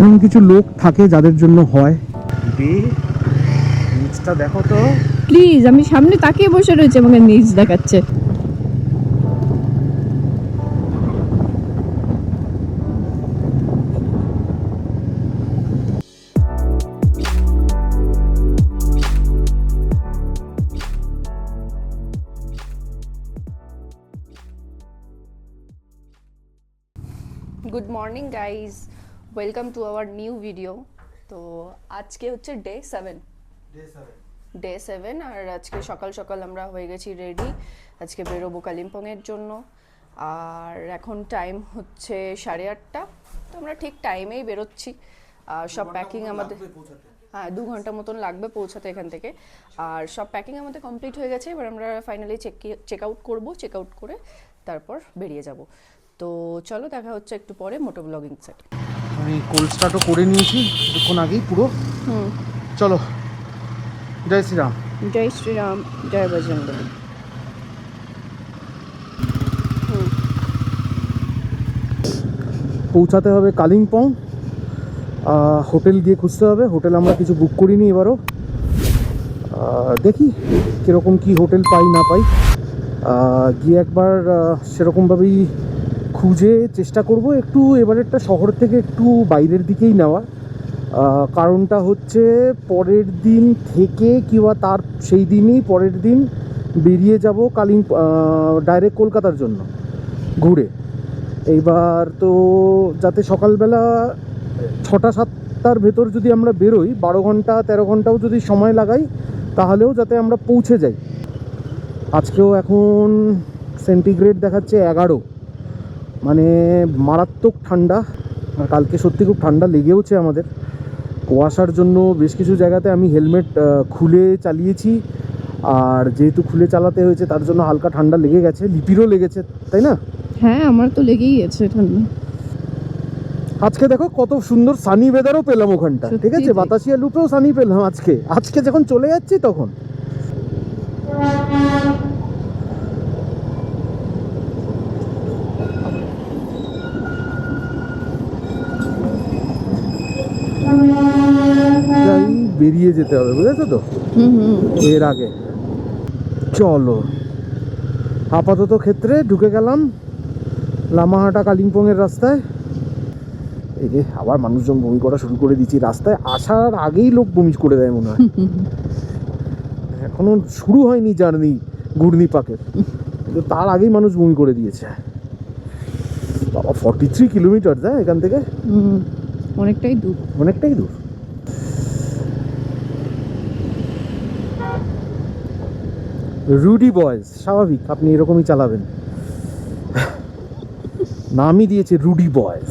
এমন কিছু লোক থাকে যাদের জন্য হয়। নিচটা দেখো তো প্লিজ, আমি সামনে তাকিয়ে বসে রয়েছে, আমাকে নিচ দেখাচ্ছে। Good morning guys, welcome to our new video. তো আজকে হচ্ছে ডে সেভেন আর আজকে সকাল সকাল আমরা হয়ে গেছি রেডি। আজকে বেরোবো কালিম্পংয়ের জন্য। আর এখন টাইম হচ্ছে 8:30। তো আমরা ঠিক টাইমেই বেরোচ্ছি। সব প্যাকিং আমাদের, হ্যাঁ 2 ঘন্টা মতন লাগবে পৌঁছাতে এখান থেকে। আর সব প্যাকিং আমাদের কমপ্লিট হয়ে গেছে। এবার আমরা ফাইনালি চেক আউট করবো। চেক আউট করে তারপর বেরিয়ে যাব। তো চলো দেখা হচ্ছে একটু পরে মোটো ব্লগিং সেট। আমি কোল্ড স্টার্টও করে নিয়েছি কিছুক্ষণ আগেই পুরো। চলো, জয় শ্রীরাম। জয় শ্রীরাম, জয় বজরঙ্গবলী। পৌঁছাতে হবে কালিম্পং। হোটেল গিয়ে খুঁজতে হবে। হোটেল আমরা কিছু বুক করিনি এবারও। দেখি কীরকম কি হোটেল পাই না পাই। গিয়ে একবার সেরকমভাবেই খুঁজে চেষ্টা করব একটু এবারেরটা শহর থেকে একটু বাইরের দিকেই নেওয়া। কারণটা হচ্ছে পরের দিন থেকে কিংবা তার সেই দিনই পরের দিন বেরিয়ে যাব ডাইরেক্ট কলকাতার জন্য ঘুরে। এইবার তো যাতে সকালবেলা 6টা-7টার ভেতর যদি আমরা বেরোই, 12 ঘন্টা 13 ঘন্টাও যদি সময় লাগাই তাহলেও যাতে আমরা পৌঁছে যাই। আজকেও এখন সেন্টিগ্রেড দেখাচ্ছে 11, মানে মারাত্মক ঠান্ডা। আর কালকে সত্যি খুব ঠান্ডা লেগেওছে আমাদের। কুয়াশার জন্য বেশ কিছু জায়গাতে আমি হেলমেট খুলে চালিয়েছি। আর যেহেতু খুলে চালাতে হয়েছে তার জন্য হালকা ঠান্ডা লেগে গেছে। লিপিরও লেগেছে, তাই না? হ্যাঁ, আমার তো লেগেই আছে ঠান্ডা। আজকে দেখো কত সুন্দর সানি ওয়েদারও পেলাম ওখানটা, ঠিক আছে? বাতাসিয়া লুপেও সানি পেলাম আজকে যখন চলে যাচ্ছি তখন। বেরিয়ে যেতে হবে, বুঝেছো তো? এর আগে চলো আপাতত ক্ষেত্রে ঢুকে গেলাম লামাহাটা কালিম্পংয়ের রাস্তায়। এই যে আবার মানুষজন বমি করা শুরু করে দিচ্ছি। রাস্তায় আসার আগেই লোক বমি করে দেয় মনে হয়। এখনো শুরু হয়নি জার্নি ঘূর্ণি পাকের, কিন্তু তার আগেই মানুষ বমি করে দিয়েছে। বাবা 43 কিলোমিটার যায় এখান থেকে। অনেকটাই দূর, অনেকটাই দূর। রুডি বয়েজ, স্বাভাবিক আপনি এরকমই চালাবেন। নামই দিয়েছে রুডি বয়েজ।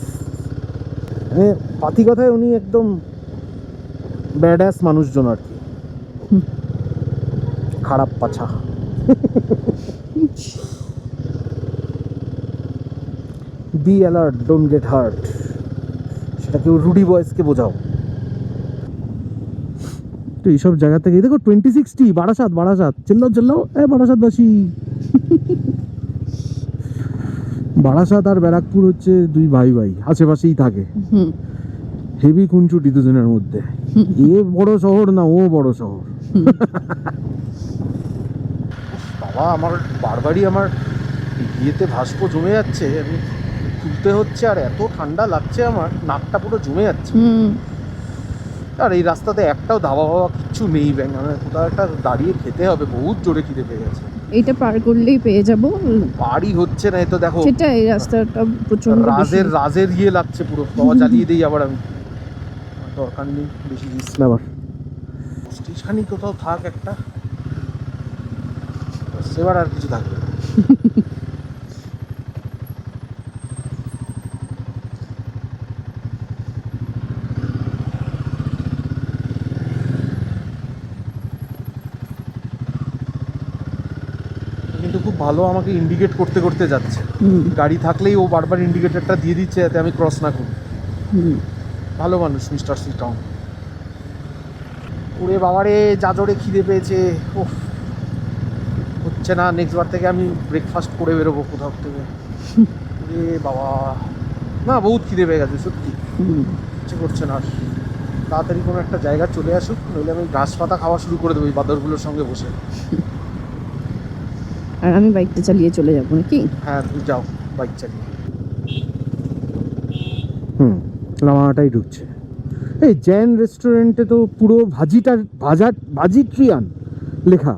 মানে পাতি কথায় উনি একদম ব্যাডাস মানুষজন আর কি। খারাপ পাছা। Be alert, don't get hurt, সেটা কেউ রুডি বয়েজকে বোঝাও। তো এইসব জায়গা থেকে দেখো 2060 বারাসাত চিল্লাও বারাসাতবাসী। বারাসাত আর ব্যারাকপুর হচ্ছে দুই ভাই আশেপাশেই থাকে। হেভি খুনছুটি দুজনের মধ্যে। এ বড় শহর না ও বড় শহর। বাবা আমার বারবারই আমার বিয়েতে ভাস্প জমে যাচ্ছে, আমি তুলতে হচ্ছে। আর এত ঠান্ডা লাগছে, আমার নাকটা পুরো জমে যাচ্ছে। আর এই রাস্তাতে একটাও ধাবা কিচ্ছু নেই। মানে কোথাও একটা দাঁড়িয়ে খেতে হবে, বহুত জোরে খিদে পেয়ে গেছে। এইটা পার করলেই পেয়ে যাব। পারই হচ্ছে না, এই তো দেখো সেটা এই রাস্তাটা প্রচন্ড রাজের ইয়ে লাগছে পুরো। বাবা জ্বালিয়ে দিই আবার আমি, দরকার নেই বেশি রিস্ক নেবার। স্টেশনই কোথাও থাক একটা, এবার আর কিছু থাকবে না। কিন্তু খুব ভালো আমাকে ইন্ডিকেট করতে করতে যাচ্ছে। গাড়ি থাকলেই ও বারবার ইন্ডিকেটরটা দিয়ে দিচ্ছে যাতে আমি ক্রস না করি। ভালো মানুষ মিস্টার সিটং। ওরে বাবারে যা জোরে খিদে পেয়েছে, ওফ হচ্ছে না। নেক্সট বার থেকে আমি ব্রেকফাস্ট করে বেরোবো কোথাও থেকে। ওরে বাবা, না বহুত খিদে পেয়ে গেছে সত্যি। ইচ্ছে করছে না আর। তাড়াতাড়ি কোনো একটা জায়গা চলে আসুক, নইলে আমি ঘাস পাতা খাওয়া শুরু করে দেবো এই বাদরগুলোর সঙ্গে বসে। আর আমি বাইকটা চালিয়ে চলে যাবো নাকি? হ্যাঁ তুমি যাও বাইক চালিয়ে। লামাটাই ঢুকছে। এই জৈন রেস্টুরেন্টে তো পুরো ভাজিট্রিয়ান লেখা।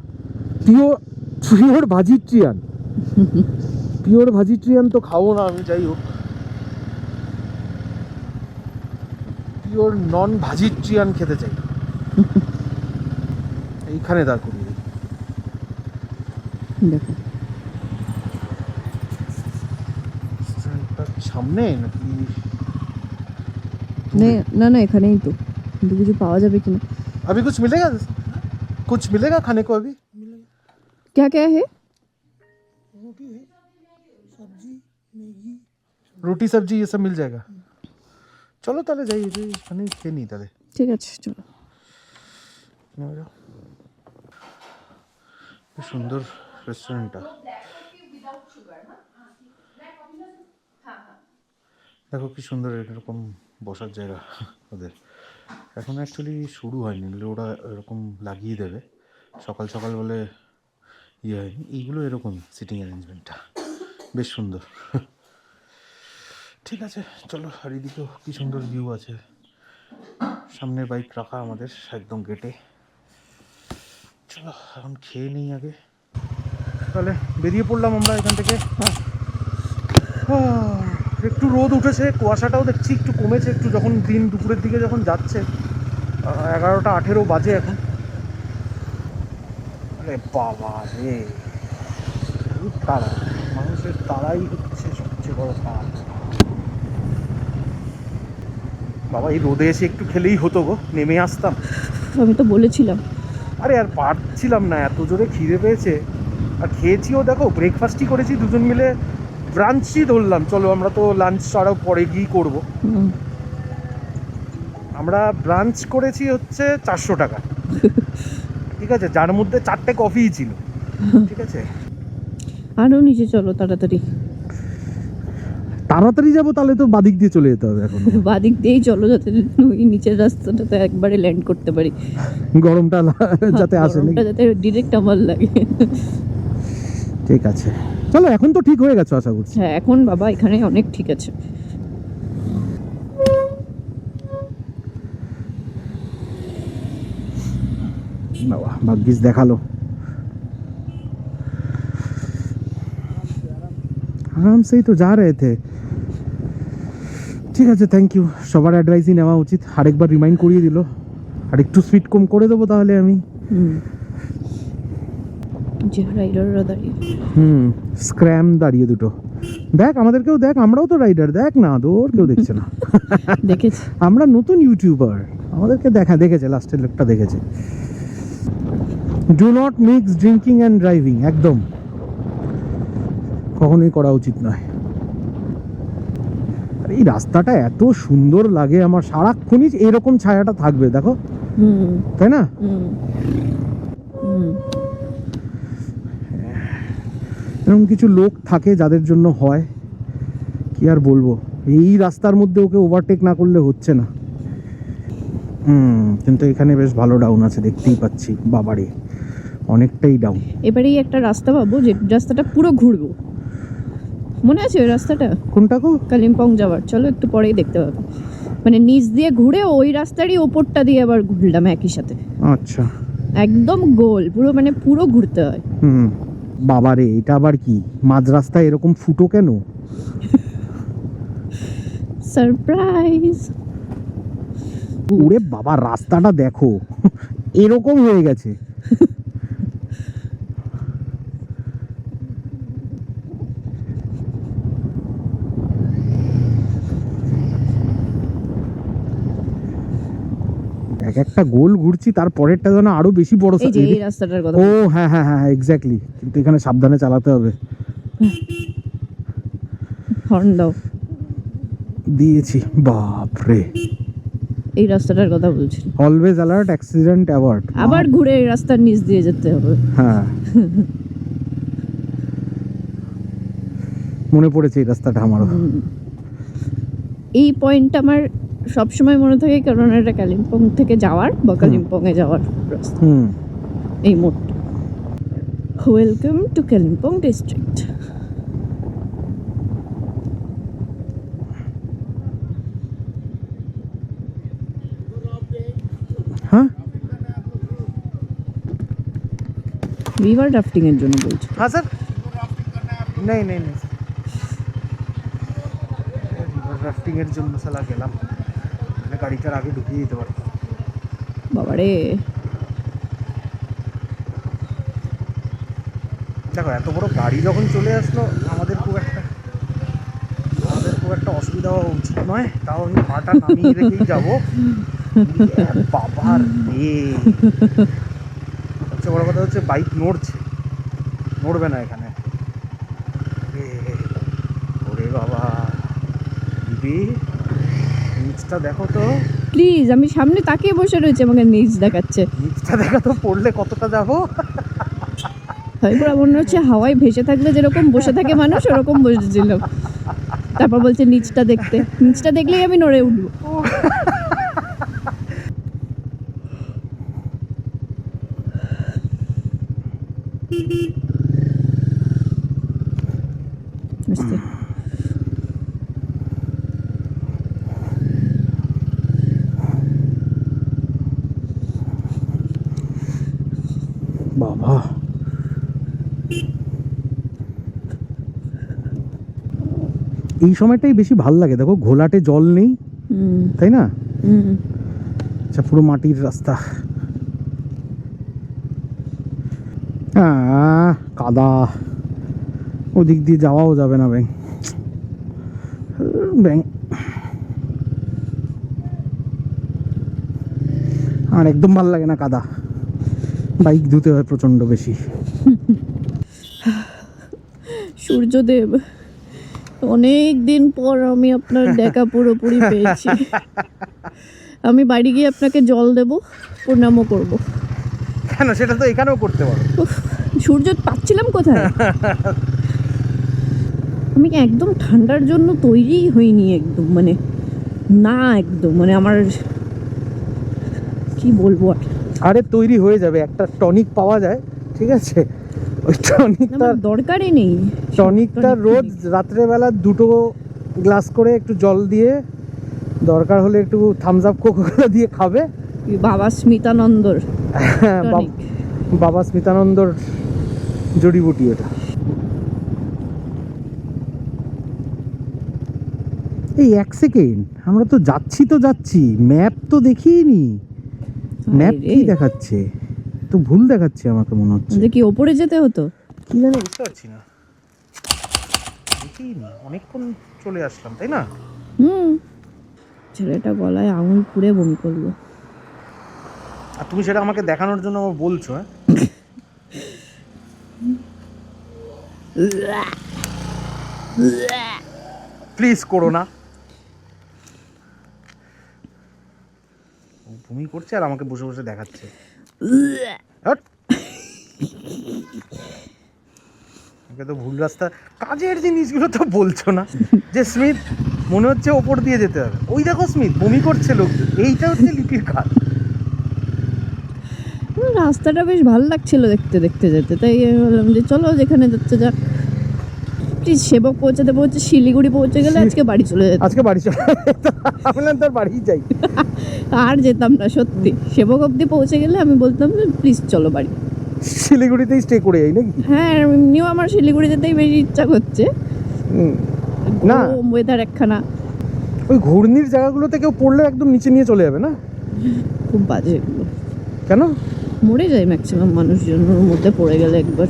পিওর ভাজিট্রিয়ান। পিওর ভাজিট্রিয়ান তো খাবো না আমি, যাই হোক পিওর নন ভাজিট্রিয়ান খেতে চাই। এইখানে দাঁড় করিয়ে দিই। দেখো রেস্টুরেন্টটার সামনে নাকি? না না এখানেই তো, কিন্তু কিছু পাওয়া যাবে কিনা। अभी कुछ मिलेगा? कुछ मिलेगा खाने को अभी? क्या क्या है? रोटी सब्जी ये सब मिल जाएगा। चलो তাহলে যাই, এখানে খেয়ে নিই তাহলে। ঠিক আছে চলো। কি সুন্দর রেস্টুরেন্টটা, দেখো কি সুন্দর এরকম বসার জায়গা ওদের। এখন অ্যাকচুয়ালি শুরু হয়নি, ওরা এরকম লাগিয়ে দেবে। সকাল সকাল বলে ইয়ে হয়নি। এইগুলো এরকম সিটিং অ্যারেঞ্জমেন্টটা বেশ সুন্দর। ঠিক আছে চলো। আর এদিকেও কি সুন্দর ভিউ আছে, সামনে বাইক রাখা আমাদের একদম গেটে। চলো এখন খেয়ে নিই আগে, তাহলে বেরিয়ে পড়লাম আমরা এখান থেকে। একটু রোদ উঠেছে, কুয়াশাটাও দেখছি একটু কমেছে একটু, যখন দিন দুপুরের দিকে যখন যাচ্ছে। 11টা 18 বাজে এখন। আরে বাবা রে, খুব তাড়া, মানুষের তাড়াই হচ্ছে সবচেয়ে বড় কাজ। বাবা এই রোদে এসে একটু খেলেই হতো গো, নেমে আসতাম। আমি তো বলেছিলাম। আরে আর পারছিলাম না, এত জোরে খিদে পেয়েছে। আর খেয়েছিও দেখো, ব্রেকফাস্টই করেছি দুজন মিলে, ব্রাঞ্চই ধরলাম। চলো আমরা তো লাঞ্চ আরও পরে গিয়েই করবো। আমরা ব্রাঞ্চ করেছি হচ্ছে 400 টাকা, ঠিক আছে, যার মধ্যে 4টে কফিই ছিল, ঠিক আছে। আরো নিচে চলো তাড়াতাড়ি। তাড়াতাড়ি যাবো তাহলে তো বাদিক দিয়ে চলে যেতে হবে এখন। বাদিক দিয়েই চলো, যাতে ওই নিচের রাস্তাটাতে একবারে ল্যান্ড করতে পারি। গরমটা যাতে আসে, গরমটা যাতে ডিরেক্ট আমার লাগে। ঠিক আছে চলো, এখন তো ঠিক হয়ে গেছে আশা করছি। হ্যাঁ এখন বাবা এখানে অনেক ঠিক আছে। বাবা ভাগ্যিস দেখালো। আরাম সেই তো যা রে থে। ঠিক আছে থ্যাংক ইউ, সবার অ্যাডভাইসই নেওয়া উচিত। আরেকবার রিমাইন্ড করিয়ে দিল। আর একটু সুইট কম করে দেবো তাহলে আমি। যে রাইডাররা দাঁড়িয়ে, স্ক্র্যাম দাঁড়িয়ে দুটো। দেখ আমাদেরকেও দেখ, আমরাও তো রাইডার, দেখ না তোর কেউ দেখছে না। দেখেছি আমরা নতুন ইউটিউবার, আমাদেরকে দেখেছে, লাস্টের লোকটা দেখেছে। Do not mix drinking and driving, একদম কখনোই করা উচিত নয়। আর এই রাস্তাটা এত সুন্দর লাগে আমার, সারাক্ষণই এরকম ছায়াটা থাকবে দেখো, তাই না? এরকম কিছু লোক থাকে যাদের জন্য হয়, কি আর বলবো। এই রাস্তার মধ্যে ওকে ওভারটেক না করলে হচ্ছে না। কিন্তু এখানে বেশ ভালো ডাউন আছে, দেখতেই পাচ্ছি। বাবারে অনেকটাই ডাউন। এবারেই একটা রাস্তা পাবো যে রাস্তাটা পুরো ঘুরবো, মনে আছে ওই রাস্তাটা? কোনটা গো? কালিম্পং যাওয়ার, চলো একটু পরেই দেখতে পাবে। মানে নিচ দিয়ে ঘুরে ওই রাস্তারই ওপরটা দিয়ে আবার ঘুরলাম একই সাথে। আচ্ছা একদম গোল পুরো, মানে পুরো ঘুরতে হয়। বাবারে এটা আবার কি, মাঝ রাস্তায় এরকম ফুটো কেন? সারপ্রাইজ। ওরে বাবা রাস্তাটা দেখো, এরকম হয়ে গেছে। এক একটা গোল ঘুরছি, তার পরেরটা যেন আরো বেশি বড়। এই যে এই রাস্তাটার কথা। ও হ্যাঁ হ্যাঁ হ্যাঁ এক্স্যাক্টলি, কিন্তু এখানে সাবধানে চালাতে হবে। হর্ন দাও। দিয়েছি। বাপরে এই রাস্তাটার কথা বলছি। Always alert, accident avert. আবার ঘুরে এই রাস্তার নিচ দিয়ে যেতে হবে। হ্যাঁ মনে পড়েছে এই রাস্তাটা আমারও। এই পয়েন্টটা আমার সবসময় মনে থাকে কারণ এটা কালিম্পং থেকে যাওয়ার বা কালিম্পংয়ে যাওয়ার রাস্তা এই মোড়টা। Welcome to Kalimpong district. হ্যাঁ রিভার রাফটিং এর জন্য বলছি। हाँ सर नहीं नहीं नहीं सर रिवर राफ्टिंग এর জন্য সালা গেলাম, মানে গাড়িটার আগে ঢুকিয়ে দিতে পারতাম। বাবারে দেখো এত বড় গাড়ি যখন চলে আসলো আমাদের খুব একটা অসুবিধা হওয়া উচিত নয়, তাও আমি পাটা নামিয়ে রেখেই যাবো। বাবার রে, সবচেয়ে বড় কথা হচ্ছে বাইক নড়বে না এখানে। ওরে বাবা, দিদি নিচটা দেখো তো, প্লিজ। আমি সামনে তাকিয়ে বসে রয়েছে, আমাকে নিচ দেখাচ্ছে। নিচটা দেখো তো, পড়লে কতটা যাবো। হয়তো মনে হচ্ছে হাওয়ায় ভেসে থাকলে যেরকম বসে থাকে মানুষ ওরকম বসেছিলাম। তারপর বলছে নিচটা দেখলেই আমি নড়ে উঠবো। আস্তে। বাবা এই সময়টাই বেশি ভাল লাগে, দেখো ঘোলাটে জল নেই, তাই না? আচ্ছা, পুরো মাটির রাস্তা, কাদা, ওদিক দিয়ে যাওয়াও যাবে না ব্যাং। আর একদম ভাল লাগে না কাদা, বাইক ধুতে হয় প্রচন্ড বেশি। সূর্যদেব, অনেক দিন পর আমি আপনার দেখা পুরোপুরি পেয়েছি। আমি বাড়ি গিয়ে আপনাকে জল দেব, প্রণামও করব। কেন, সেটা তো এখানেও করতে পারো। সূর্য পাচ্ছিলাম কোথায়? আমি একদম ঠান্ডার জন্য তৈরি হইনি, একদম মানে না, একদম মানে আমার কি বলবো আর। আরে তৈরি হয়ে যাবে, একটা টনিক পাওয়া যায়, ঠিক আছে? ওই টনিকটা দরকারই নেই। টনিকটা রোজ রাত্রেবেলা 2 গ্লাস করে একটু জল দিয়ে, দরকার হলে একটু থামস আপ কোকা দিয়ে খাবে। বাবা স্মিতানন্দর টনিক। বাবা স্মিতানন্দর জড়িবুটি ওটা। এই 1 সেকেন্ড, আমরা তো যাচ্ছি, ম্যাপ তো দেখিনি। ম্যাপ কি দেখাচ্ছে? তো ভুল দেখাচ্ছে আমাকে মনে হচ্ছে। কি ওপরে যেতে হতো কি জানি, বুঝতে পারছি না, দেখিনি। অনেকক্ষণ চলে আসলাম, তাই না? ছেলেটা গলায় আঙুল পুড়ে বমি করলো। আর তুমি সেটা আমাকে দেখানোর জন্য আমার বলছো? হ্যাঁ, প্লিজ করো না। বমি করছে আর আমাকে বসে বসে দেখাচ্ছে। তো ভুল রাস্তা, কাজের জিনিসগুলো তো বলছো না। যে স্মিথ, মনে হচ্ছে ওপর দিয়ে যেতে হবে। ওই দেখো স্মিথ বমি করছে লোকজন, এইটা হচ্ছে লিপির কাজ। রাস্তাটা বেশ ভালো লাগছিল দেখতে যেতে, তাই আমি বললাম যে চলো যেখানে যাচ্ছে যাক। সেবক পৌঁছাতে শিলিগুড়ি পৌঁছে গেলে আজকে বাড়ি চলে যেত। আমি তার বাড়ি যাই, আর যেতাম না সত্যি। সেবক অব্দি পৌঁছে গেলে আমি বলতাম প্লিজ চলো বাড়ি। শিলিগুড়িতেই স্টে করে যাই নাকি? হ্যাঁ, এমনিও আমার শিলিগুড়ি যেতেই বেশি ইচ্ছা করছে না। ওয়েদার একখানা, ওই ঘূর্ণির জায়গাগুলোতে কেউ পড়লে একদম নিচে নিয়ে চলে যাবে না? খুব বাজে এগুলো। কেন? মরে যায় ম্যাক্সিমাম মানুষজন ওর মধ্যে পড়ে গেলে একবার।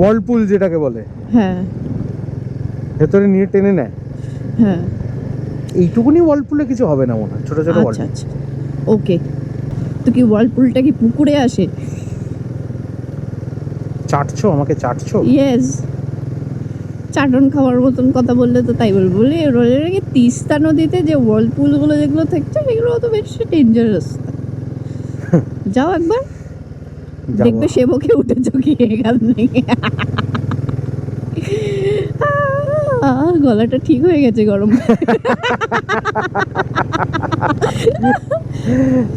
ওয়ার্লপুল যেটাকে বলে, হ্যাঁ, ভেতরে নিয়ে টেনে নেয়। হ্যাঁ, এইটুকুনি ওয়ার্লপুলে কিছু হবে না মনে হয়, ছোট ছোট। আচ্ছা আচ্ছা, ওকে। তো কি ওয়ার্লপুলটা কি পুকুরে আসে? চাটছো আমাকে, চাটছো? ইয়েস, চাটন খাওয়ার মতন কথা বললে তো তাই বলবো। বলে নাকি তিস্তা নদীতে যে ওয়ার্লপুলগুলো যেগুলো থাকছে সেগুলো তো বেশি ডেঞ্জারাস। যাও একবার, দেখবে সেবকে উঠেছো কি এখান থেকে। গলাটা ঠিক হয়ে গেছে গরম।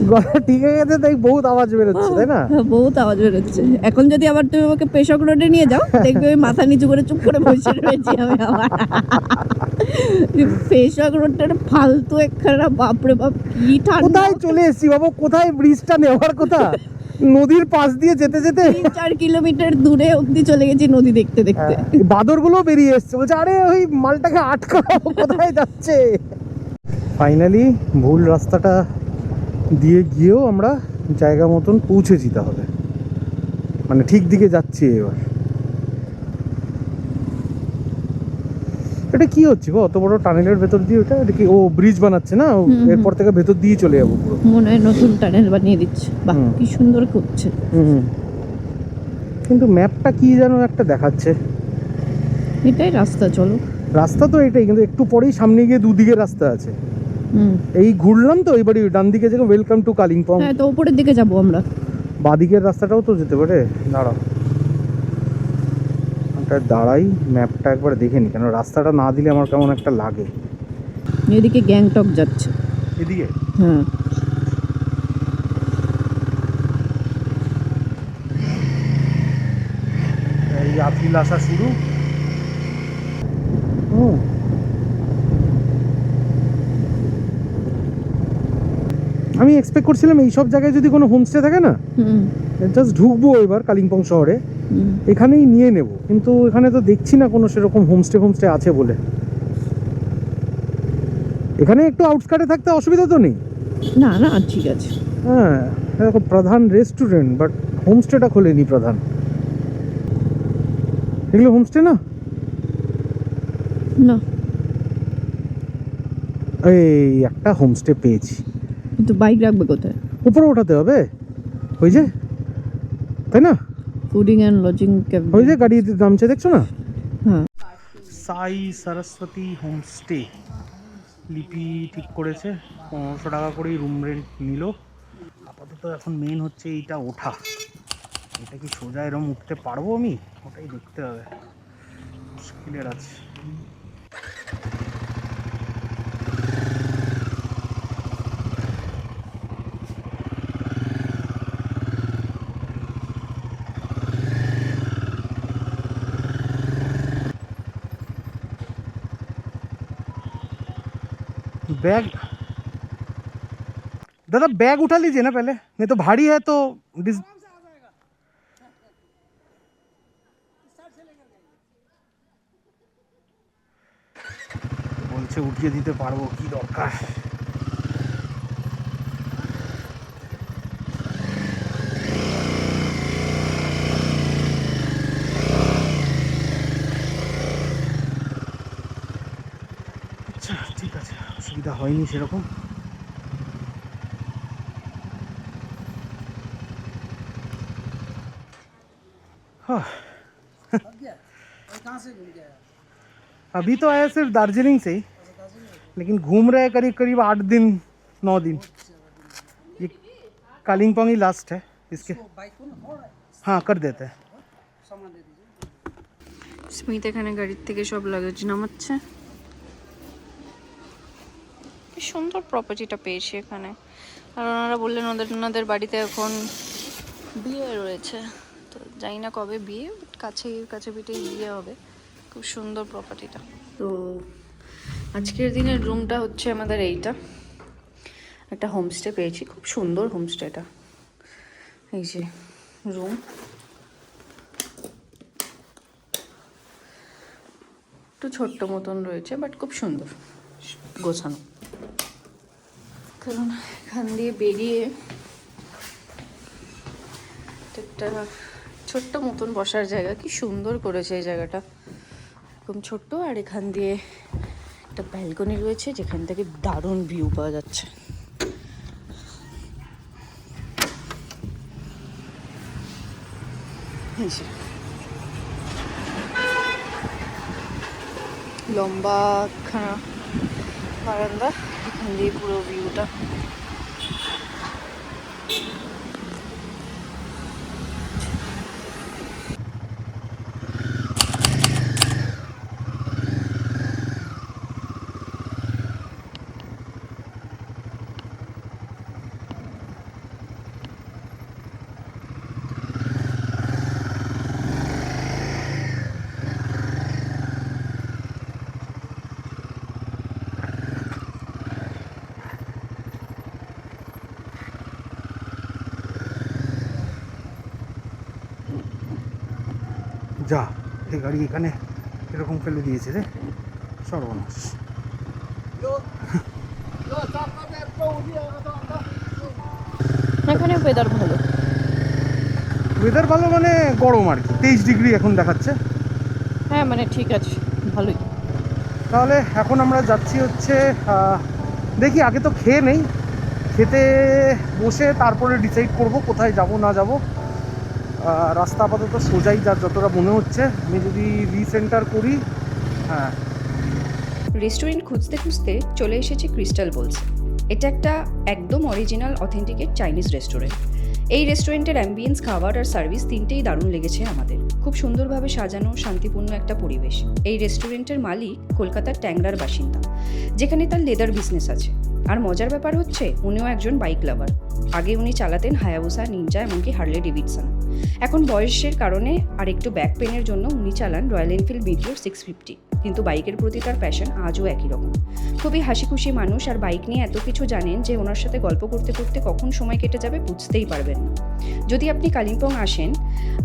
গলা ঠিক হয়ে গেছে, তাই বহুত আওয়াজ বেরোচ্ছে, তাই না? বহুত আওয়াজ বেরোচ্ছে। এখন যদি আবার তুমি আমাকে পেশক রোডে নিয়ে যাও, দেখবে ওই মাথা নিচু করে চুপ করে বসে রয়েছি আমি আবার। পেশক রোডটা ফালতু একখানা, বাপরে বাপ কি ঠান্ডা। কোথায় চলে এসেছি বাবা, কোথায় ব্রিজটা নেওয়ার কথা, নদীর পাশ দিয়ে যেতে যেতে 3-4 কিলোমিটার দূরে অব্দি চলে গেছি নদী দেখতে দেখতে। বাদরগুলো বেরিয়ে এসছে, বলছে আরে ওই মালটাকে আটকাও, কোথায় যাচ্ছে। ফাইনালি ভুল রাস্তাটা দিয়ে গিয়েও আমরা জায়গা মতন পৌঁছেছি, তাহলে মানে ঠিক দিকে যাচ্ছি এবার। এটা কি হচ্ছে গো, অত বড় টানেলের ভেতর দিয়ে? এটা কি ও ব্রিজ বানাচ্ছে না? এরপর থেকে ভেতর দিয়ে চলে যাবো পুরো, মনে হয় নতুন টানেল বানিয়ে দিচ্ছে। বাহ, কি সুন্দর করছে। কিন্তু ম্যাপটা কি যেন একটা দেখাচ্ছে। এটাই রাস্তা, চলো। রাস্তা তো এটাই, কিন্তু একটু পরেই সামনে গিয়ে দুদিকে রাস্তা আছে। এই ঘুরলাম তো, এইবারই ডান দিকে যেরকম ওয়েলকাম টু কালিম্পং, হ্যাঁ, তো উপরের দিকে যাবো আমরা। বাদিকের রাস্তাটাও তো যেতে পারে। দাঁড়াও, দাঁড়াই, ম্যাপটা একবার দেখে নি, কেন রাস্তাটা না দিলে আমার কেমন একটা লাগে। এদিকে গ্যাংটক যাচ্ছে। এদিকে? হ্যাঁ। এই আপিল আসা শুরু। আমি এক্সপেক্ট করছিলাম এইসব জায়গায় যদি কোনো হোমস্টে থাকে না, জাস্ট ঢুকবো এবার কালিম্পং শহরে, এখানেই নিয়ে নেব, কিন্তু এখানে তো দেখছি না কোনো সেরকম হোমস্টে আছে বলে। এখানে একটু আউটস্কার্টে থাকতে অসুবিধা তো নেই? না না, ঠিক আছে। হ্যাঁ, দেখো প্রধান রেস্টুরেন্ট, বাট হোমস্টেটা খোলেনি প্রধান। এগুলো হোমস্টে না? না, এই একটা হোমস্টে পেয়েছি। কিন্তু বাইক রাখবে কোথায়? উপরে ওঠাতে হবে, ওই যে, তাই না? Fooding and lodging cabin. ওই যে গাড়ি নামছে, দেখছো না? হ্যাঁ। সাই সরস্বতী হোমস্টে লিপি ঠিক করেছে, 1500 টাকা করেই রুম রেন্ট নিল। আপাতত এখন মেন হচ্ছে এইটা ওঠা। এটা কি সোজা এরম উঠতে পারবো আমি? ওটাই দেখতে হবে, মুশকিলের আছে। बैग दादा, बैग उठा लीजिए ना पहले, नहीं तो भारी है तो বলছে উঠিয়ে দিতে পারবো, কি দরকার। আচ্ছা ঠিক আছে, অসুবিধা হয়নি সেরকম। अभी तो आया सिर्फ दार्जिलिंग से ही, लेकिन घूम रहे हैं करीब करीब 8 दिन 9 दिन। ये कालिम्पोंग ही लास्ट है इसके। हाँ कर देते हैं। স্মিত এখানে গাড়ির থেকে সব লাগেজ নামাচ্ছে। কি সুন্দর প্রপার্টিটা পেয়েছি এখানে। আর ওনারা বললেন ওনাদের বাড়িতে এখন বিয়ে রয়েছে, তো জানি না কবে বিয়ে, বাট কাছে পিঠেই বিয়ে হবে। খুব সুন্দর প্রপার্টিটা। তো আজকের দিনের রুমটা হচ্ছে আমাদের এইটা, একটা হোমস্টে পেয়েছি, খুব সুন্দর হোমস্টেটা। এই যে রুম, একটু ছোট্ট মতন রয়েছে, বাট খুব সুন্দর গোছানো। কারণ এখান দিয়ে বেরিয়ে একটা ছোট্ট মতন বসার জায়গা, কি সুন্দর করেছে এই জায়গাটা, এরকম ছোট্ট। আর এখান দিয়ে একটা ব্যালকনি রয়েছে, যেখান থেকে দারুণ ভিউ পাওয়া যাচ্ছে। লম্বা খানা বারান্দা, এখান দিয়ে পুরো ভিউটা। যা, এই গাড়ি এখানে এরকম ফেলে দিয়েছে রে, সর্বনাশ। এখানে ওয়েদার ভালো। ওয়েদার ভালো মানে গরম আর কি, 23 ডিগ্রি এখন দেখাচ্ছে। হ্যাঁ মানে ঠিক আছে, ভালোই। তাহলে এখন আমরা যাচ্ছি হচ্ছে, দেখি আগে তো খেয়ে নেই, খেতে বসে তারপরে ডিসাইড করব কোথায় যাব না যাব। রাস্তা আপাতত সোজাই যার যতটা মনে হচ্ছে, আমি যদি রিসেন্টার করি। হ্যাঁ, রেস্টুরেন্ট খুঁজতে খুঁজতে চলে এসেছি ক্রিস্টাল বোলস। এটা একটা একদম অরিজিনাল অথেন্টিকেট চাইনিজ রেস্টুরেন্ট। এই রেস্টুরেন্টের অ্যাম্বিয়েন্স, খাবার আর সার্ভিস তিনটেই দারুণ লেগেছে আমাদের। খুব সুন্দরভাবে সাজানো, শান্তিপূর্ণ একটা পরিবেশ। এই রেস্টুরেন্টের মালিক কলকাতার ট্যাংরার বাসিন্দা, যেখানে তার লেদার বিজনেস আছে। আর মজার ব্যাপার হচ্ছে উনিও একজন বাইক লাভার। আগে উনি চালাতেন হায়াবুসা, নিনজা, এমনকি হার্লে ডেভিডসন। এখন বয়সের কারণে আর একটু ব্যাক পেনের জন্য উনি চালান রয়্যাল এনফিল্ড মিটিওর 650। কিন্তু বাইকের প্রতি তার প্যাশন আজও একই রকম। খুবই হাসি খুশি মানুষ, আর বাইক নিয়ে এত কিছু জানেন যে ওনার সাথে গল্প করতে করতে কখন সময় কেটে যাবে বুঝতেই পারবেন না। যদি আপনি কালিম্পং আসেন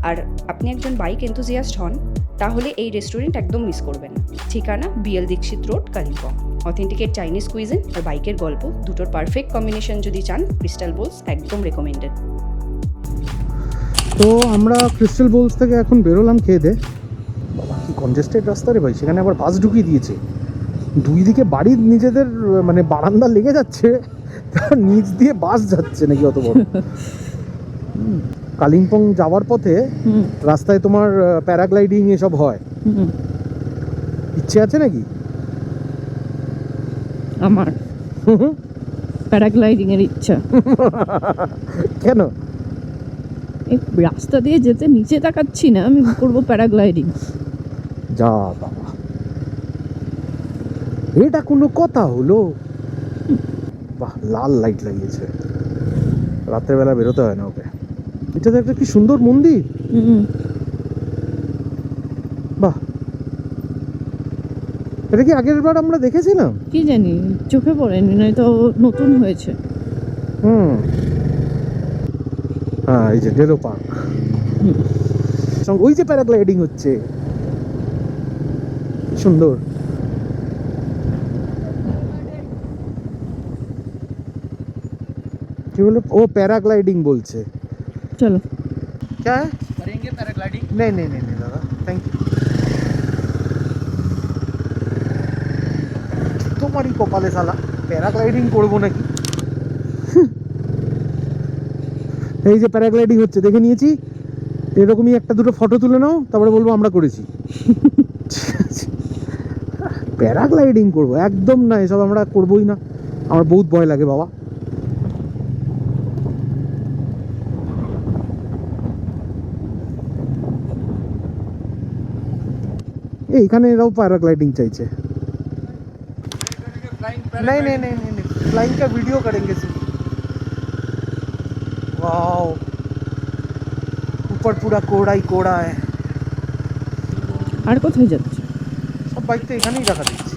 আর আপনি একজন বাইক এনথুজিয়াস্ট হন, তাহলে এই রেস্টুরেন্ট একদম মিস করবেন না। ঠিকানা BL Dikshit road, Kalimpong. Authenticate Chinese cuisine আর বাইকের গল্প দুটোর পারফেক্ট কম্বিনেশন যদি চান, ক্রিস্টাল বোলস একদম রেকমেন্ডেড। তো আমরা ক্রিস্টাল বোলস থেকে এখন বেরোলাম খেয়ে দে। বাবা কি কনজেস্টেড রাস্তা রে ভাই, সেখানে আবার বাস ঢুকিয়ে দিয়েছে। দুই দিকে বাড়ির নিজেদের মানে বারান্দা লেগে যাচ্ছে, তার নিচ দিয়ে বাস যাচ্ছে নাকি অত বড়। কালিম্পং যাওয়ার পথে রাস্তায় তোমার প্যারাগ্লাইডিং এসব হয়, ইচ্ছে আছে নাকি? আমার প্যারাগ্লাইডিং এর ইচ্ছা। কেন? এই রাস্তা দিয়ে যেতে নিচে তাকাচ্ছি না, আমি করবো প্যারাগ্লাইডিং। যা বাবা, এটা কোনো কথা হলো? বাহ, লাল লাইট লাগিয়েছে, রাতের বেলা বেরোতে হয় না ওকে। এটা তো একটা কি সুন্দর মন্দির। বাহ, এটা কি আগের বার আমরা দেখেছিলাম? কি জানি, চোখে পড়েনি, নয়তো নতুন হয়েছে। হ্যাঁ, এই যে ডেলো পার্ক, ওই যে প্যারাগ্লাইডিং হচ্ছে, সুন্দর। কি বলে? ও প্যারাগ্লাইডিং বলছে। চলো। क्या है? करेंगे पैराग्लाइडिंग? नहीं नहीं नहीं नहीं दादा, थैंक यू। তোমারই কপালে শালা প্যারাগ্লাইডিং করবো নাকি। এই যে প্যারাগ্লাইডিং হচ্ছে দেখে নিয়েছি, এরকমই একটা দুটো ফটো তুলে নাও, তারপরে বলবো আমরা করেছি। প্যারাগ্লাইডিং করবো একদম না, এসব আমরা করবোই না, আমার বহুত ভয় লাগে বাবা। এইখানে এরাও पैराग्लाइडिंग চাইছে। नहीं नहीं नहीं नहीं फ्लाइंग का वीडियो करेंगे सिर्फ। वाओ, ऊपर पूरा कोड़ा ही कोड़ा है। আর কোথায় যাচ্ছে? সব বাইক তো এখানেই রাখা দিচ্ছি,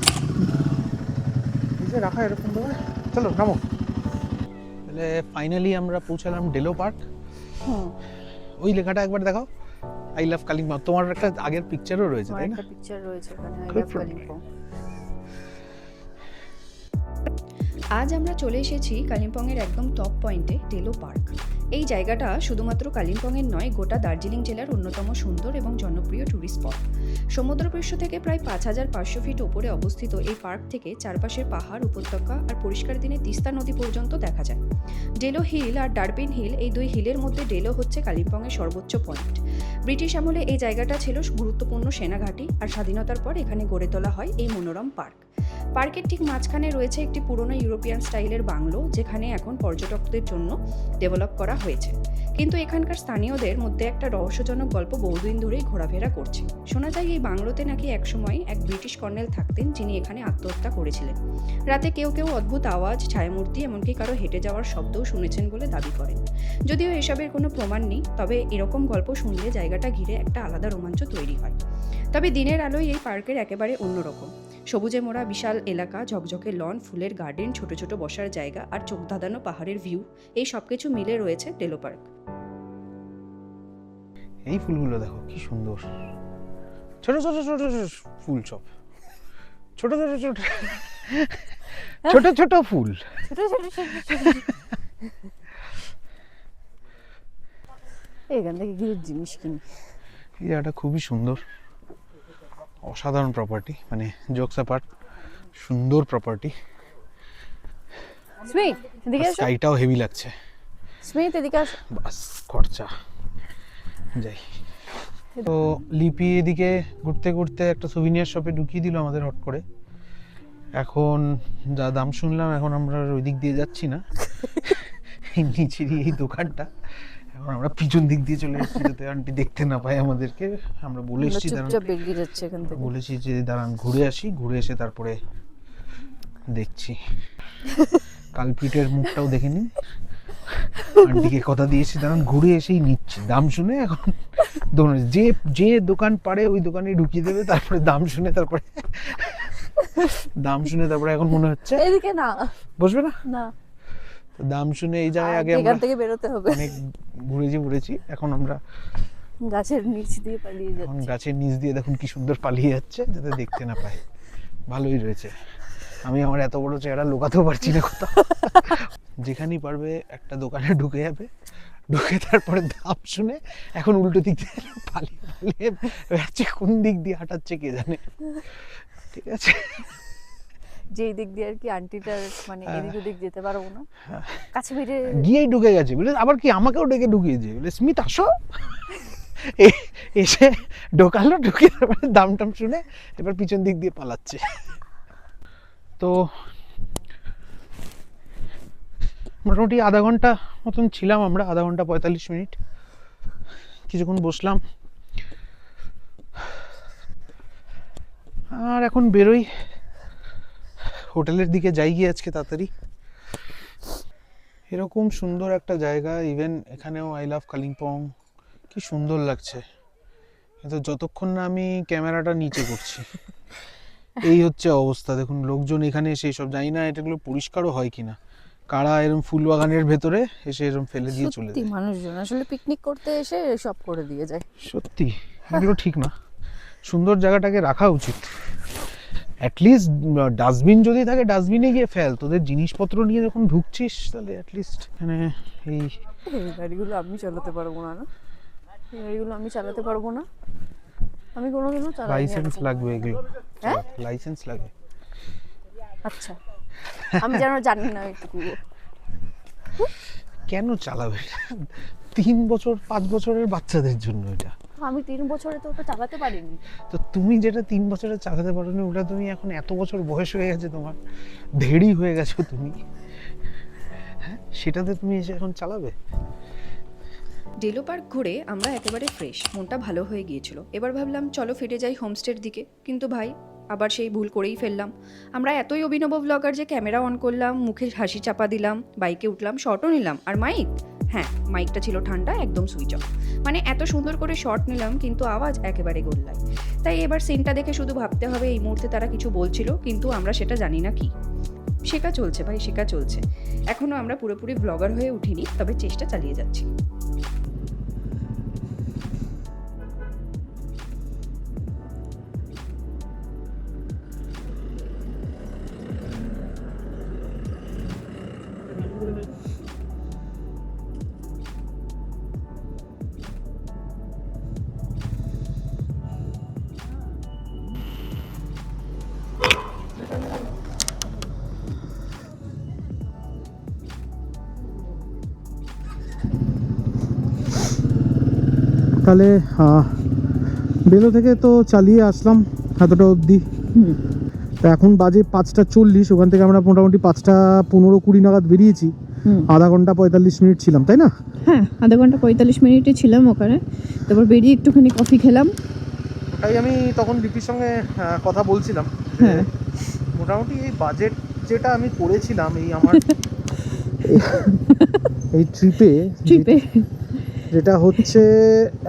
এই যে রাখা এরকম ভাবে। চলো নামো। তাহলে ফাইনালি আমরা পৌঁছালাম ডেলো পার্ক। ওই লেখাটা একবার দেখাও, আই লাভ কালিম্পং। তোমার একটা আগের পিকচারও রয়েছে, তাই না? একটা পিকচার রয়েছে এখানে, আই লাভ কালিম্পং। আজ আমরা চলে এসেছি কালিম্পংয়ের একদম টপ পয়েন্টে, ডেলো পার্ক। এই জায়গাটা শুধুমাত্র কালিম্পংয়ের নয়, গোটা দার্জিলিং জেলার অন্যতম সুন্দর এবং জনপ্রিয় ট্যুরিস্ট স্পট। সমুদ্রপৃষ্ঠ থেকে প্রায় 5500 ফিট উপরে অবস্থিত এই পার্ক থেকে চারপাশের পাহাড়, উপত্যকা আর পরিষ্কার দিনে তিস্তা নদী পর্যন্ত দেখা যায়। ডেলো হিল আর ডারপিন হিল, এই দুই হিলের মধ্যে ডেলো হচ্ছে কালিম্পংয়ের সর্বোচ্চ পয়েন্ট। ব্রিটিশ আমলে এই জায়গাটা ছিল গুরুত্বপূর্ণ সেনাঘাঁটি, আর স্বাধীনতার পর এখানে গড়ে তোলা হয় এই মনোরম পার্ক। পার্কের ঠিক মাঝখানে রয়েছে একটি পুরনো ইউরোপিয়ান স্টাইলের বাংলো, যেখানে এখন পর্যটকদের জন্য ডেভেলপ করা হয়েছে। কিন্তু এখানকার স্থানীয়দের মধ্যে একটা রহস্যজনক গল্প বহুদিন ধরেই ঘোরাফেরা করছে। শোনা যায় এই বাংলোতে নাকি একসময় এক ব্রিটিশ কর্নেল থাকতেন, যিনি এখানে আত্মহত্যা করেছিলেন। রাতে কেউ কেউ অদ্ভুত আওয়াজ, ছায়ামূর্তি, এমনকি কারো হেঁটে যাওয়ার শব্দও শুনেছেন বলে দাবি করেন। যদিও এসবের কোনো প্রমাণ নেই, তবে এরকম গল্প শুনলে জায়গাটা ঘিরে একটা আলাদা রোমাঞ্চ তৈরি হয়। তবে দিনের আলোয় এই পার্কের একেবারে অন্যরকম। সবুজে মোড়া বিশাল এলাকা, ঝকঝকে লন, ফুলের গার্ডেন, ছোট ছোট বসার জায়গা আর চোখ ধাঁধানো পাহাড়ের ভিউ, এই সবকিছু মিলে রয়েছে ডেলো পার্ক। এই ফুলগুলো দেখো কি সুন্দর, ছোট ছোট ছোট ছোট ফুল সব, ছোট ছোট ছোট ছোট ছোট ফুল। এখান থেকে কিছু জিনিস কিনি। এই জায়গাটা খুবই সুন্দর, অসাধারণ প্রপার্টি, মানে জোকস অ্যাপার্ট, সুন্দর প্রপার্টি। স্মিথ এদিকে আসো, স্কাইটাও হেভি লাগছে। স্মিথ এদিকে আসো। বাস খরচা যাই। তো লিপি এদিকে ঘুরতে ঘুরতে একটা সুভিনিয়ার শপে ঢুকিয়ে দিল আমাদের হট করে। এখন যা দাম শুনলাম, এখন আমরা ওই দিক দিয়ে যাচ্ছি না, এই নিচেরই এই দোকানটা। এখন আমরা পিছন দিক দিয়ে চলে এসেছি যাতে আন্টি দেখতে না পায় আমাদেরকে। আমরা বলে এসেছি চুপচাপ বেরিয়ে যাচ্ছে এখান থেকে। বলেছি যে দাঁড়ান ঘুরে আসি, ঘুরে এসে তারপরে দেখছি। কালপিটের মুখটাও দেখে নিন। আন্টিকে কথা দিয়েছি দাঁড়ান ঘুরে এসেই নিচ্ছি, দাম শুনে এখন যে যে দোকান পারে ওই দোকানে ঢুকিয়ে দেবে, তারপরে দাম শুনে তারপরে এখন মনে হচ্ছে এদিকে না বসবে না, না দাম শুনে এই জায়গায় আগে এখান আমরা থেকে বেরোতে হবে। অনেক ঘুরেছি, এখন আমরা গাছের নিচ দিয়ে পালিয়ে এখন যাচ্ছি। গাছের নিচ দিয়ে দেখুন কি সুন্দর পালিয়ে যাচ্ছে, যাতে দেখতে না পায়। ভালোই রয়েছে। আমি আমার এত বড় চেহারা লুকাতেও পারছি না কোথাও। যেখানেই পারবে একটা দোকানে ঢুকে যাবে, ঢুকে তারপরে দাম শুনে এখন উল্টো দিক দিয়ে পালিয়ে যাচ্ছে। কোন দিক দিয়ে হাঁটাচ্ছে কে জানে। ঠিক আছে, যেই দিক দিয়ে আর কি আন্টিটার মানে এদিক ওদিক যেতে পারবো না, কাছে ফিরে গিয়েই ঢুকে গেছে বলে, আবার কি আমাকেও ডেকে ঢুকিয়েছে বলে স্মিথ আসো। এসে ঢোকালো, ঢুকে তারপরে দাম টাম শুনে এবার পিছন দিক দিয়ে পালাচ্ছে। তো মোটামুটি আধা ঘন্টা মতন ছিলাম আমরা, আধা ঘন্টা 45 মিনিট। কিছুক্ষণ বসলাম, আর এখন বেরোই, হোটেলের দিকে যাই গিয়ে আজকে তাড়াতাড়ি। এরকম সুন্দর একটা জায়গা, ইভেন এখানেও আই লাভ কালিম্পং, কি সুন্দর লাগছে। কিন্তু যতক্ষণ না আমি ক্যামেরাটা নিচে করছি, এই হচ্ছে অবস্থা। দেখুন লোকজন এখানে এসে সব, জানি না এটাগুলো পরিষ্কারও হয় কিনা, কারা এরকম ফুল বাগানের ভেতরে এসে এরকম ফেলে দিয়ে চলে সত্যি যায়। মানুষজন আসলে পিকনিক করতে এসে সব করে দিয়ে যায়। সত্যি এগুলো ঠিক না, সুন্দর জায়গাটাকে রাখা উচিত। অ্যাটলিস্ট ডাস্টবিন যদি থাকে ডাস্টবিনে গিয়ে ফেল, তোদের জিনিসপত্র নিয়ে যখন ঢুকছিস তাহলে অ্যাটলিস্ট মানে এই গাড়িগুলো আমি চালাতে পারবো না, না এই গাড়িগুলো আমি চালাতে পারবো না, আমি কোনোদিনও চালাই না। লাইসেন্স লাগবে এগুলো, হ্যাঁ লাইসেন্স লাগে। আচ্ছা, আমি যেন জানি না একটু। কেন চালাবে? 3 বছর 5 বছরের বাচ্চাদের জন্য এটা। আমি 3 বছরে তো ওটা চালাতে পারিনি। তো তুমি যেটা 3 বছরে চালাতে পারো না, ওটা তুমি এখন এত বছর বয়স হয়ে গেছে তোমার, দেরি হয়ে গেছো তুমি, হ্যাঁ সেটাতে তুমি এসে এখন চালাবে? ডেলো পার্ক ঘুরে আমরা একেবারে ফ্রেশ, মনটা ভালো হয়ে গিয়েছিল। এবার ভাবলাম চলো ফিরে যাই হোমস্টের দিকে, কিন্তু ভাই আবার সেই ভুল করেই ফেললাম। আমরা এতই অভিনব ব্লগার যে ক্যামেরা অন করলাম, মুখে হাসি চাপা দিলাম, বাইকে উঠলাম, শটও নিলাম, আর মাইক, হ্যাঁ মাইকটা ছিল ঠান্ডা, একদম সুইচ অফ। মানে এত সুন্দর করে শট নিলাম কিন্তু আওয়াজ একেবারে গোল্লায়। তাই এবার সিনটা দেখে শুধু ভাবতে হবে এই মুহূর্তে তারা কিছু বলছিল, কিন্তু আমরা সেটা জানি না কি। শেখা চলছে ভাই, শেখা চলছে। এখনও আমরা পুরোপুরি ব্লগার হয়ে উঠিনি, তবে চেষ্টা চালিয়ে যাচ্ছি। তাহলে বেলো থেকে তো চালিয়ে আসলাম এতটা অবধি। তো এখন বাজে 5:40, ওখান থেকে আমরা মোটামুটি 5:15-20 নাগাদ বেরিয়েছি। আধা ঘন্টা 45 মিনিট ছিলাম, তাই না? হ্যাঁ, আধা ঘন্টা 45 মিনিটে ছিলাম ওখানে। তারপর বেরিয়ে একটুখানি কফি খেলাম। তাই আমি তখন লিপির সঙ্গে কথা বলছিলাম, হ্যাঁ মোটামুটি এই বাজেট যেটা আমি করেছিলাম এই আমার এই ট্রিপে, যেটা হচ্ছে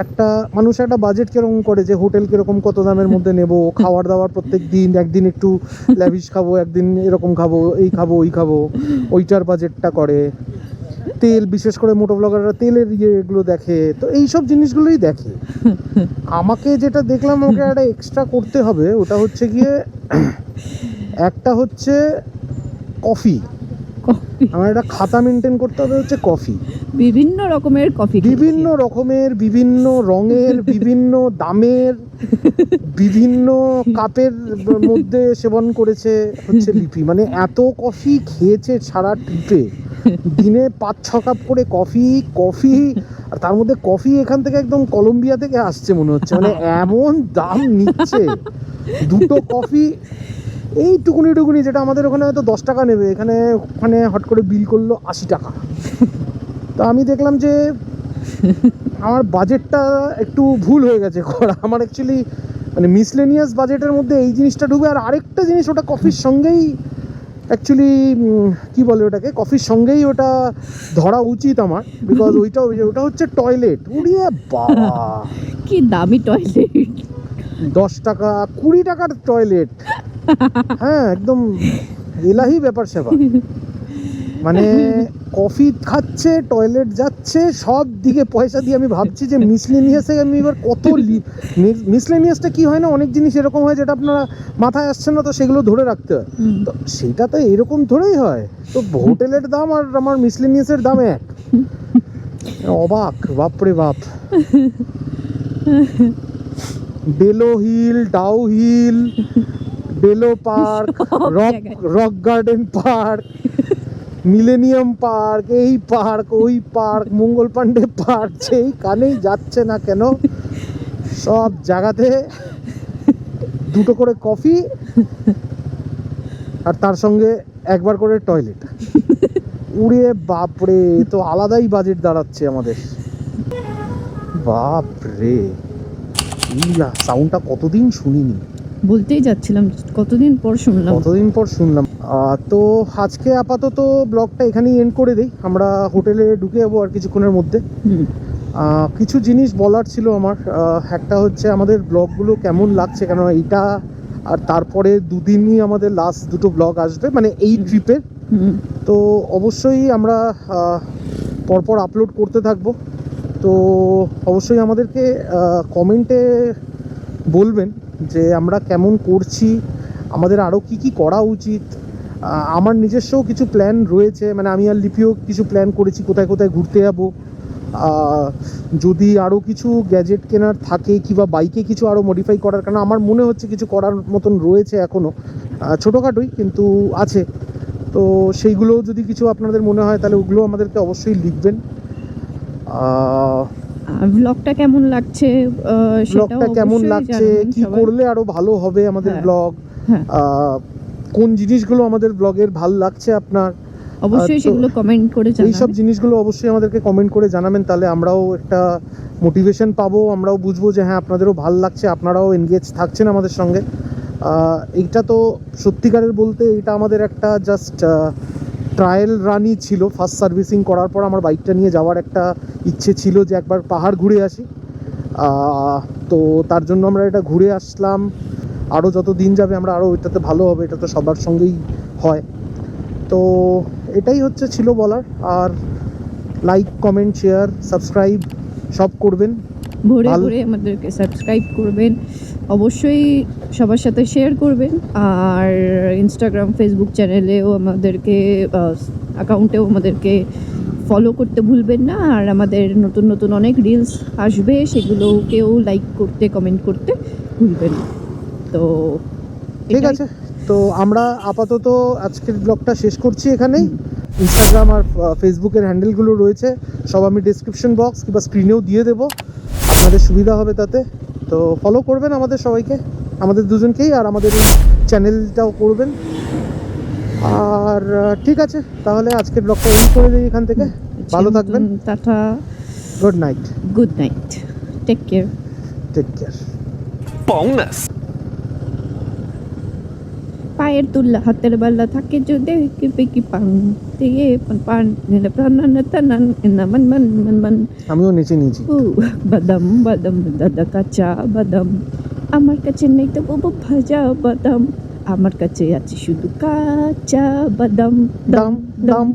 একটা মানুষ একটা বাজেট কিরকম করে, যে হোটেল কিরকম কত দামের মধ্যে নেব, খাবার দাবার প্রত্যেক দিন, একদিন একটু ল্যাভিশ খাবো, একদিন এরকম খাবো, এই খাবো ওই খাবো, ওইটার বাজেটটা করে। তেল, বিশেষ করে মোটো ব্লগাররা তেলের এগুলো দেখে, তো এইসব জিনিসগুলোই দেখে। আমাকে যেটা দেখলাম ওকে একটা এক্সট্রা করতে হবে, ওটা হচ্ছে গিয়ে একটা হচ্ছে কফি। আমার একটা খাতা মেনটেন করতে হবে, হচ্ছে কফি, বিভিন্ন রকমের কফি, বিভিন্ন রকমের, বিভিন্ন রঙের, বিভিন্ন দামের, বিভিন্ন কাপের মধ্যে সেবন করেছে হচ্ছে লিপি। মানে এত কফি খেয়েছে সারা ট্রিপে, দিনে 5-6 কাপ করে কফি। আর তার মধ্যে কফি এখান থেকে একদম কলম্বিয়া থেকে আসছে মনে হচ্ছে, মানে এমন দাম নিচ্ছে দুটো কফি। এই টুকুনি যেটা আমাদের ওখানে হয়তো 10 টাকা নেবে, ওখানে হট করে বিল করলো 80 টাকা। তো আমি দেখলাম যে আমার বাজেটটা একটু ভুল হয়ে গেছে করা। আমার অ্যাকচুয়ালি মানে মিসলেনিয়াস বাজেটের মধ্যে এই জিনিসটা ঢুকবে। আর আরেকটা জিনিস, ওটা কফির সঙ্গেই অ্যাকচুয়ালি কি বলে ওটাকে, কফির সঙ্গেই ওটা ধরা উচিত আমার, বিকজ ওটা হচ্ছে টয়লেট। উড়িয়ে বাবা, কি দামি টয়লেট! 10 টাকা 20 টাকার টয়লেট। হ্যাঁ, একদম এলাহি ব্যাপার স্যাপার। মানে কফি খাচ্ছে, টয়লেট যাচ্ছে, সব দিকে পয়সা দিয়ে। আমি ভাবছি যে মিসলেনিয়াসে আমি এবার কত মিসলেনিয়াসটা কি হয় না, অনেক জিনিস এরকম হয় যেটা আপনারা মাথায় আসছে না, তো সেগুলো ধরে রাখতে হয়। তো সেটা তো এরকম ধরেই হয়। তো হোটেলের দাম আর আমার মিসলেনিয়াসের দাম এক। অবাক, বাপরে বাপ। Deolo hill, Dow hill, Deolo park, rock garden park, millennium park, এই পার্ক, ওই পার্ক, মঙ্গল পাণ্ডে পার্ক, যেই কানেই যাচ্ছে না কেন সব জায়গাতে দুটো করে কফি আর তার সঙ্গে একবার করে টয়লেট। উড়িয়ে বাপরে, তো আলাদাই বাজেট দাঁড়াচ্ছে আমাদের। বাপরে, সাউন্ডটা কতদিন শুনিনি, বলতেই যাচ্ছিলাম কতদিন পর শুনলাম। তো আজকে আপাতত ব্লগটা এখানেই এন্ড করে দিই। আমরা হোটেলে ঢুকে যাবো আর কিছুক্ষণের মধ্যে। কিছু জিনিস বলার ছিল আমার। একটা হচ্ছে আমাদের ব্লগগুলো কেমন লাগছে, কেন এইটা আর তারপরে দুদিনই আমাদের লাস্ট দুটো ব্লগ আসবে মানে এই ট্রিপের। তো অবশ্যই আমরা পরপর আপলোড করতে থাকবো। তো অবশ্যই আমাদেরকে কমেন্টে বলবেন যে আমরা কেমন করছি, আমাদের আরও কি করা উচিত। আমার নিজস্বও কিছু প্ল্যান রয়েছে, মানে আমি আর লিপিও কিছু প্ল্যান করেছি কোথায় কোথায় ঘুরতে যাব। যদি আরও কিছু গ্যাজেট কেনার থাকে কিংবা বাইকে কিছু আরও মডিফাই করার, কারণ আমার মনে হচ্ছে কিছু করার মতন রয়েছে এখনও, ছোটোখাটোই কিন্তু আছে। তো সেইগুলো যদি কিছু আপনাদের মনে হয় তাহলে ওগুলো আমাদেরকে অবশ্যই লিখবেন। ব্লগটা কেমন লাগছে, ব্লগটা কেমন লাগছে, কি করলে আরো ভালো হবে আমাদের ব্লগ, কোন জিনিসগুলো আমাদের ব্লগের ভালো লাগছে আপনার, অবশ্যই সেগুলো কমেন্ট করে জানাবেন। এই সব জিনিসগুলো অবশ্যই আমাদেরকে কমেন্ট করে জানাবেন, তাহলে আমরাও একটা মোটিভেশন পাবো, আমরাও বুঝবো যে হ্যাঁ আপনাদেরও ভালো লাগছে, আপনারাও এনগেজ থাকছেন আমাদের সঙ্গে। এইটা তো সত্যিকারের বলতে এটা আমাদের একটা জাস্ট ট্রায়াল রানই ছিল। ফার্স্ট সার্ভিসিং করার পর আমার বাইকটা নিয়ে যাওয়ার একটা ইচ্ছে ছিল যে একবার পাহাড় ঘুরে আসি। তো তার জন্য আমরা এটা ঘুরে আসলাম। আরও যত দিন যাবে আমরা আরও এটাতে ভালো হবে, এটা তো সবার সঙ্গেই হয়। তো এটাই ছিল বলার। আর লাইক, কমেন্ট, শেয়ার, সাবস্ক্রাইব সব করবেন, ভরে ভরে আমাদেরকে সাবস্ক্রাইব করবেন, অবশ্যই সবার সাথে শেয়ার করবেন। আর ইনস্টাগ্রাম, ফেসবুক চ্যানেলেও আমাদেরকে অ্যাকাউন্টেও আমাদেরকে ফলো করতে ভুলবেন না। আর আমাদের নতুন নতুন অনেক রিলস আসবে, সেগুলোকেও লাইক করতে, কমেন্ট করতে ভুলবেন না। তো ঠিক আছে, তো আমরা আপাতত আজকের ব্লগটা শেষ করছি এখানেই। ইনস্টাগ্রাম আর ফেসবুকের হ্যান্ডেলগুলো রয়েছে, সব আমি ডিসক্রিপশন বক্স কিংবা স্ক্রিনেও দিয়ে দেবো, আপনাদের সুবিধা হবে তাতে। তো ফলো করবেন আমাদের সবাইকে, আমাদের দুজনকেই, আর আমাদের এই চ্যানেলটাও করবেন। আর ঠিক আছে, তাহলে আজকের ব্লগটা এন্ড করে দিই এখান থেকে। ভালো থাকবেন, tata, good night, take care. বোনাস পায়ের তুল্লা হাতের বাল্লা থাকে যদি কি পান দিয়ে পান নিলে প্রাণ টানান না মান মান মান মান। আমিও নিচে নিয়েছি। বাদাম বাদাম দাদা কাঁচা বাদাম, আমার কাছে নেই তো বাবু ভাজা বাদাম, আমার কাছে আছে শুধু কাঁচা বাদাম। দাম দাম